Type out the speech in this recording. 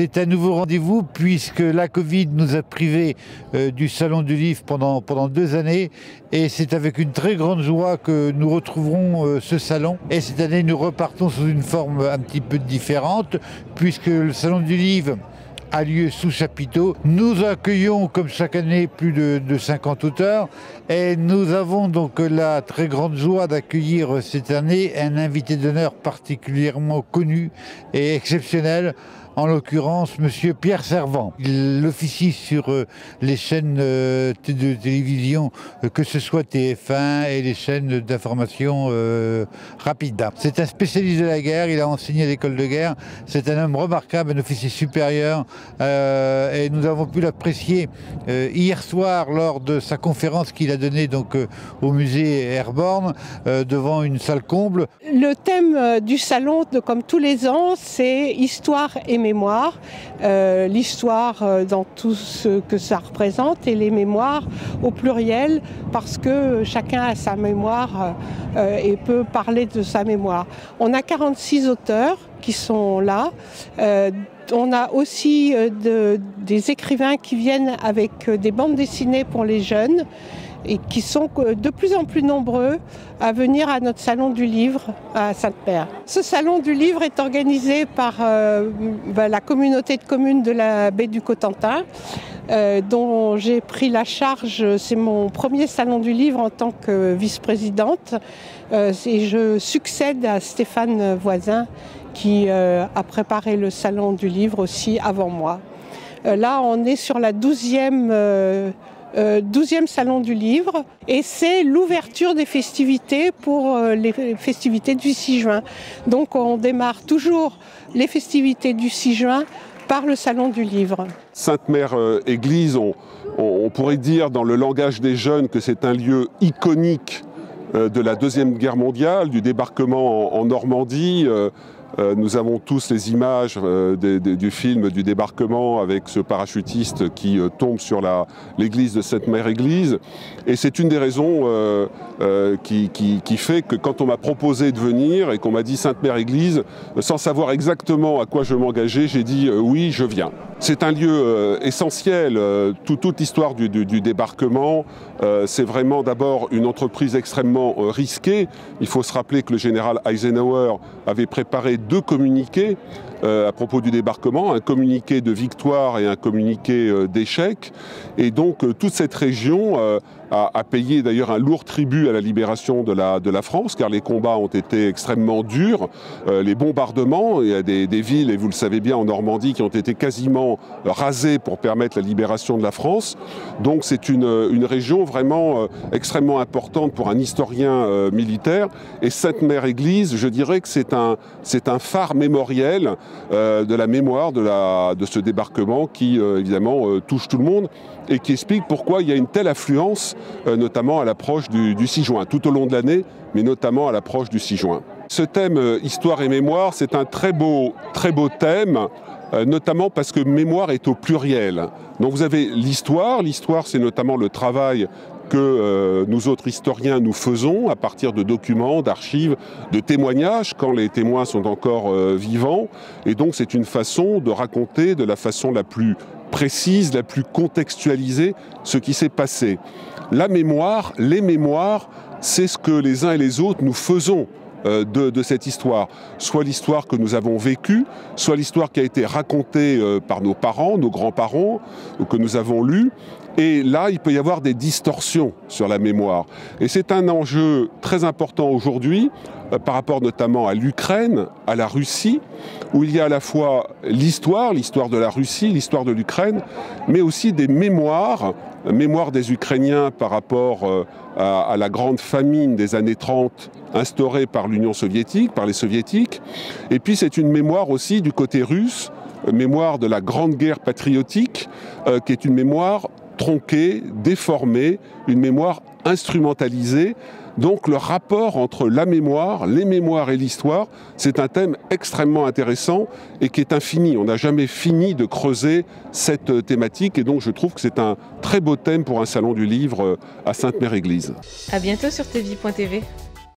C'est un nouveau rendez-vous puisque la Covid nous a privés du Salon du Livre pendant 2 années et c'est avec une très grande joie que nous retrouverons ce salon. Et cette année, nous repartons sous une forme un petit peu différente puisque le Salon du Livre a lieu sous chapiteau. Nous accueillons comme chaque année plus de 50 auteurs et nous avons donc la très grande joie d'accueillir cette année un invité d'honneur particulièrement connu et exceptionnel, en l'occurrence Monsieur Pierre Servant. Il officie sur les chaînes de télévision, que ce soit TF1 et les chaînes d'information rapide. C'est un spécialiste de la guerre, il a enseigné à l'école de guerre, c'est un homme remarquable, un officier supérieur et nous avons pu l'apprécier hier soir lors de sa conférence qu'il a donnée donc, au musée Airborne devant une salle comble. Le thème du salon, comme tous les ans, c'est histoire et mémoire. L'histoire dans tout ce que ça représente et les mémoires au pluriel parce que chacun a sa mémoire et peut parler de sa mémoire. On a 46 auteurs qui sont là. On a aussi des écrivains qui viennent avec des bandes dessinées pour les jeunes et qui sont de plus en plus nombreux à venir à notre salon du livre à Sainte-Mère. Ce salon du livre est organisé par la communauté de communes de la baie du Cotentin, dont j'ai pris la charge. C'est mon premier salon du livre en tant que vice-présidente et je succède à Stéphane Voisin qui a préparé le salon du livre aussi avant moi. Là, on est sur la 12e salon du livre et c'est l'ouverture des festivités pour les festivités du 6 juin. Donc on démarre toujours les festivités du 6 juin par le salon du livre. Sainte-Mère-Église, on pourrait dire dans le langage des jeunes que c'est un lieu iconique de la Deuxième Guerre mondiale, du débarquement en Normandie. Nous avons tous les images du film du débarquement avec ce parachutiste qui tombe sur l'église de Sainte-Mère-Église. Et c'est une des raisons qui fait que quand on m'a proposé de venir et qu'on m'a dit Sainte-Mère-Église, sans savoir exactement à quoi je m'engageais, j'ai dit oui, je viens. C'est un lieu essentiel. Toute l'histoire du débarquement, c'est vraiment d'abord une entreprise extrêmement risquée. Il faut se rappeler que le général Eisenhower avait préparé 2 communiqués à propos du débarquement, un communiqué de victoire et un communiqué d'échec. Et donc toute cette région a payé d'ailleurs un lourd tribut à la libération de la France, car les combats ont été extrêmement durs. Les bombardements, il y a des villes, et vous le savez bien, en Normandie, qui ont été quasiment rasées pour permettre la libération de la France. Donc c'est une région vraiment extrêmement importante pour un historien militaire. Et Sainte-Mère-Église, je dirais que c'est un phare mémoriel de la mémoire de ce débarquement qui, évidemment, touche tout le monde et qui explique pourquoi il y a une telle affluence, notamment à l'approche du 6 juin, tout au long de l'année, mais notamment à l'approche du 6 juin. Ce thème histoire et mémoire, c'est un très beau thème, notamment parce que mémoire est au pluriel. Donc vous avez l'histoire c'est notamment le travail que nous autres historiens nous faisons à partir de documents, d'archives, de témoignages quand les témoins sont encore vivants. Et donc c'est une façon de raconter de la façon la plus précise, la plus contextualisée ce qui s'est passé. La mémoire, les mémoires, c'est ce que les uns et les autres nous faisons de cette histoire. Soit l'histoire que nous avons vécue, soit l'histoire qui a été racontée par nos parents, nos grands-parents, ou que nous avons lue. Et là, il peut y avoir des distorsions sur la mémoire. Et c'est un enjeu très important aujourd'hui, par rapport notamment à l'Ukraine, à la Russie, où il y a à la fois l'histoire de la Russie, l'histoire de l'Ukraine, mais aussi des mémoires des Ukrainiens par rapport à la grande famine des années 30 instaurée par l'Union soviétique, par les soviétiques. Et puis c'est une mémoire aussi du côté russe, mémoire de la Grande Guerre patriotique, qui est une mémoire tronquée, déformée, une mémoire instrumentalisée. Donc le rapport entre la mémoire, les mémoires et l'histoire, c'est un thème extrêmement intéressant et qui est infini. On n'a jamais fini de creuser cette thématique et donc je trouve que c'est un très beau thème pour un salon du livre à Sainte-Mère-Église. À bientôt sur tvie.tv.